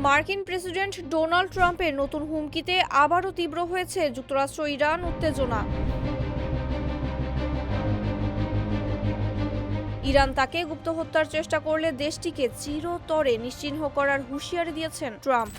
মার্কিন president Donald ট্রাম্পের নতুন হুমকিতে আবারও তীব্র হয়েছে যুক্তরাষ্ট্র ইরান উত্তেজনা। ইরান তাকে গুপ্ত হত্যার চেষ্টা করলে দেশটিকে চিরতরে নিশ্চিহ্ন করার হুঁশিয়ারি দিয়েছেন ট্রাম্প।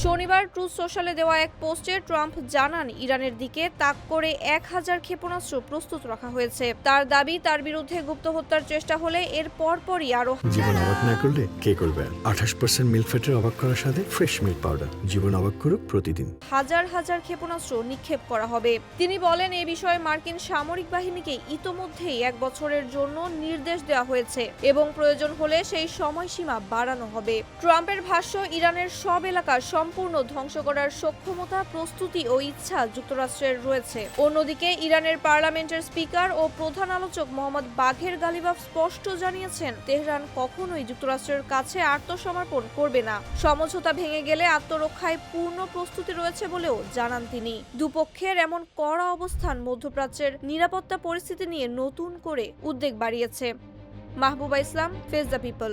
শনিবার ট্রুথ সোশ্যালে দেওয়া এক পোস্টে ট্রাম্প জানান, ইরানের দিকে তাক করে 1000 ক্ষেপণাস্ত্র প্রস্তুত রাখা হয়েছে। তার দাবি, তার বিরুদ্ধে গুপ্ত হত্যার চেষ্টা হলে এর পরপরই আরো জীবন অবাক না করলে কে করবে? 28% মিল্ক ফ্যাটের অবাক করার সাথে ফ্রেশ মিল্ক পাউডার। জীবন অবাক করুক প্রতিদিন। হাজার হাজার ক্ষেপণাস্ত্র নিক্ষেপ করা হবে। তিনি বলেন, এ বিষয়ে মার্কিন সামরিক বাহিনীকে ইতোমধ্যেই 1 বছরের জন্য নির্দেশ দেওয়া হয়েছে এবং প্রয়োজন হলে সেই সময়সীমা বাড়ানো হবে। ট্রাম্পের ভাষ্য, ইরানের সব এলাকা সম্পূর্ণ ধ্বংস করার সক্ষমতা, প্রস্তুতি ও ইচ্ছা যুক্তরাষ্ট্রের রয়েছে। অন্যদিকে ইরানের পার্লামেন্টের স্পিকার ও প্রধান আলোচক মোহাম্মদ বাঘের গালিবাফ স্পষ্ট জানিয়েছেন, তেহরান কখনোই যুক্তরাষ্ট্রের কাছে আত্মসমর্পণ করবে না। সমঝোতা ভেঙে গেলে আত্মরক্ষায় পূর্ণ প্রস্তুতি রয়েছে বলেও জানান তিনি। দুপক্ষের এমন কড়া অবস্থান মধ্যপ্রাচ্যের নিরাপত্তা পরিস্থিতি নিয়ে নতুন করে উদ্বেগ বাড়িয়েছে। মাহবুবা ইসলাম, ফেস দ্য পিপল।